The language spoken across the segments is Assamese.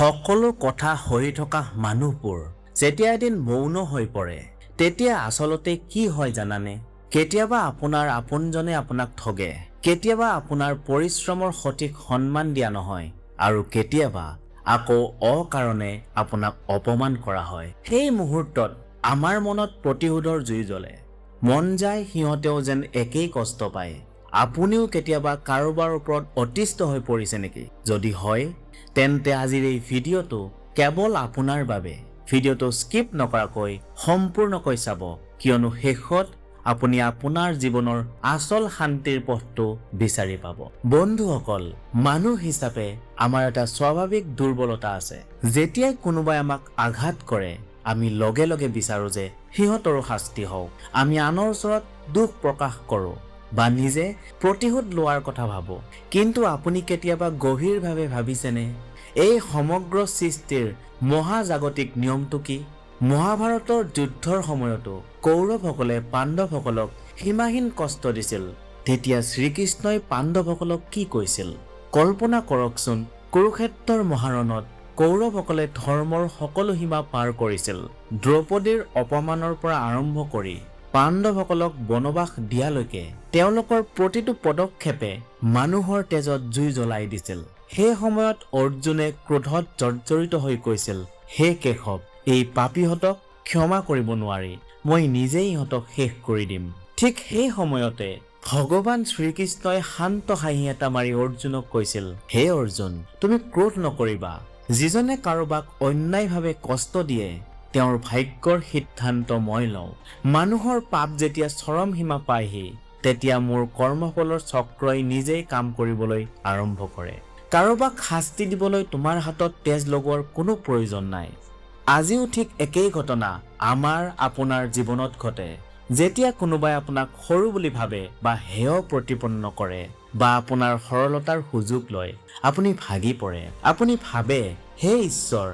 সকলো কথা হৈ থকা মানুহবোৰ যেতিয়া এদিন মৌন হৈ পৰে তেতিয়া আচলতে কি হয় জানানে? কেতিয়াবা আপোনাৰ আপোনজনে আপোনাক ঠগে, কেতিয়াবা আপোনাৰ পৰিশ্ৰমৰ সঠিক সন্মান দিয়া নহয়, আৰু কেতিয়াবা আকৌ অকাৰণে আপোনাক অপমান কৰা হয়। সেই মুহূৰ্তত আমাৰ মনত প্ৰতিশোধৰ জুই জ্বলে। মন যায় সিহঁতেও যেন একেই কষ্ট পায়। আপুনিও কেতিয়াবা কাৰোবাৰ ওপৰত অতিষ্ঠ হৈ পৰিছে নেকি? যদি হয় তেন্তে আজিৰ এই ভিডিঅ'টো কেৱল আপোনাৰ বাবে। ভিডিঅ'টো স্কিপ নকৰাকৈ সম্পূৰ্ণকৈ চাব, কিয়নো শেষত আপুনি আপোনাৰ জীৱনৰ আচল শান্তিৰ পথটো বিচাৰি পাব। বন্ধুসকল, মানুহ হিচাপে আমাৰ এটা স্বাভাৱিক দুৰ্বলতা আছে। যেতিয়াই কোনোবাই আমাক আঘাত কৰে আমি লগে লগে বিচাৰো যে সিহঁতৰো শাস্তি হওক। আমি আনৰ ওচৰত দুখ প্ৰকাশ কৰোঁ বা নিজে প্ৰতিশোধ লোৱাৰ কথা ভাবো। কিন্তু আপুনি কেতিয়াবা গভীৰভাৱে ভাবিছেনে এই সমগ্ৰ সৃষ্টিৰ মহাজাগতিক নিয়মটো কি? মহাভাৰতৰ যুদ্ধৰ সময়তো কৌৰৱসকলে পাণ্ডৱসকলক সীমাহীন কষ্ট দিছিল। তেতিয়া শ্ৰীকৃষ্ণই পাণ্ডৱসকলক কি কৈছিল? কল্পনা কৰকচোন, কুৰুক্ষেত্ৰৰ মহাৰণত কৌৰৱসকলে ধৰ্মৰ সকলো সীমা পাৰ কৰিছিল। দ্ৰৌপদীৰ অপমানৰ পৰা আৰম্ভ কৰি পাণ্ডৱসকলক বনবাস দিয়ালৈকে তেওঁলোকৰ প্ৰতিটো পদক্ষেপে মানুহৰ তেজত জুই জ্বলাই দিছিল। সেই সময়ত অৰ্জুনে ক্ৰোধত জৰ্জৰিত হৈ কৈছিল, হে কেশৱ, এই পাপীহঁতক ক্ষমা কৰিব নোৱাৰি, মই নিজেই ইহঁতক শেষ কৰি দিম। ঠিক সেই সময়তে ভগৱান শ্ৰীকৃষ্ণই শান্ত হাঁহি এটা মাৰি অৰ্জুনক কৈছিল, হে অৰ্জুন, তুমি ক্ৰোধ নকৰিবা। যিজনে কাৰোবাক অন্যায়ভাৱে কষ্ট দিয়ে তেওঁৰ ভাগ্যৰ সিদ্ধান্ত মই লওঁ। মানুহৰ পাপ যেতিয়া চৰম সীমা পায়হি তেতিয়া মোৰ কৰ্মফলৰ চক্ৰই নিজেই কাম কৰিবলৈ আৰম্ভ কৰে। কাৰোবাক শাস্তি দিবলৈ তোমাৰ হাতত তেজ লগোৱাৰ কোনো প্ৰয়োজন নাই। আজিও ঠিক একেই ঘটনা আমাৰ আপোনাৰ জীৱনত ঘটে। যেতিয়া কোনোবাই আপোনাক সৰু বুলি ভাবে বা হেয় প্ৰতিপন্ন কৰে বা আপোনাৰ সৰলতাৰ সুযোগ লয় আপুনি ভাগি পৰে। আপুনি ভাবে, হে ঈশ্বৰ,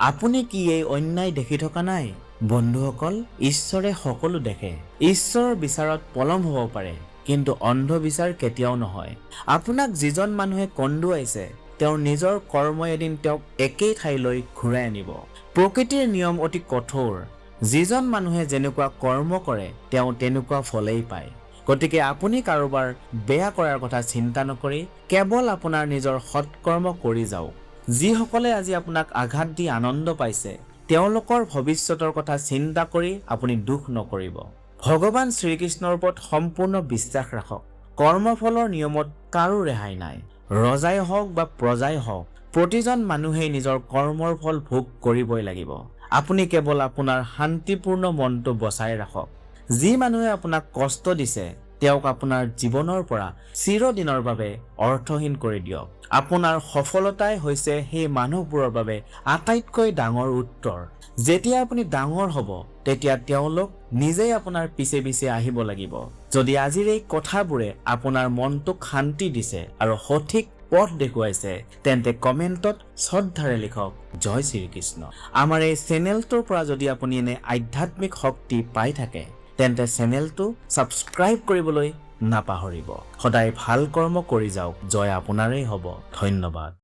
আপুনি কি এই অন্যায় দেখি থকা নাই? বন্ধুসকল, ঈশ্বৰে সকলো দেখে। ঈশ্বৰৰ বিচাৰত পলম হ'ব পাৰে, কিন্তু অন্ধবিচাৰ কেতিয়াও নহয়। আপোনাক যিজন মানুহে কন্দুৱাইছে তেওঁৰ নিজৰ কৰ্মই এদিন তেওঁক একেই ঠাইলৈ ঘূৰাই আনিব। প্ৰকৃতিৰ নিয়ম অতি কঠোৰ। যিজন মানুহে যেনেকুৱা কৰ্ম কৰে তেওঁ তেনেকুৱা ফলেই পায়। গতিকে আপুনি কাৰোবাৰ বেয়া কৰাৰ কথা চিন্তা নকৰি কেৱল আপোনাৰ নিজৰ সৎকৰ্ম কৰি যাওক। যিসকলে আজি আপোনাক আঘাত দি আনন্দ পাইছে তেওঁলোকৰ ভৱিষ্যতৰ কথা চিন্তা কৰি আপুনি দুখ নকৰিব। ভগৱান শ্ৰীকৃষ্ণৰ ওপৰত সম্পূৰ্ণ বিশ্বাস ৰাখক। কৰ্মফলৰ নিয়মত কাৰো ৰেহাই নাই। ৰজাই হওক বা প্ৰজাই হওক, প্ৰতিজন মানুহেই নিজৰ কৰ্মৰ ফল ভোগ কৰিবই লাগিব। আপুনি কেৱল আপোনাৰ শান্তিপূৰ্ণ মনটো বচাই ৰাখক। যি মানুহে আপোনাক কষ্ট দিছে তেওঁক আপোনাৰ জীৱনৰ পৰা চিৰদিনৰ বাবে অৰ্থহীন কৰি দিয়ক। আপোনাৰ সফলতাই হৈছে সেই মানুহবোৰৰ বাবে আটাইতকৈ ডাঙৰ উত্তৰ। যেতিয়া আপুনি ডাঙৰ হ'ব তেতিয়া তেওঁলোক নিজেই আপোনাৰ পিছে পিছে আহিব লাগিব। যদি আজিৰ এই কথাবোৰে আপোনাৰ মনটোক শান্তি দিছে আৰু সঠিক পথ দেখুৱাইছে তেন্তে কমেণ্টত শ্ৰদ্ধাৰে লিখক, জয় শ্ৰীকৃষ্ণ। আমাৰ এই চেনেলটোৰ পৰা যদি আপুনি এনে আধ্যাত্মিক শক্তি পাই থাকে তেন্তে চেনেলটো ছাবস্ক্ৰাইব কৰিবলৈ নাপাহৰিব। সদায় ভাল কৰ্ম কৰি যাওক। জয় আপোনাৰেই হ'ব। ধন্যবাদ।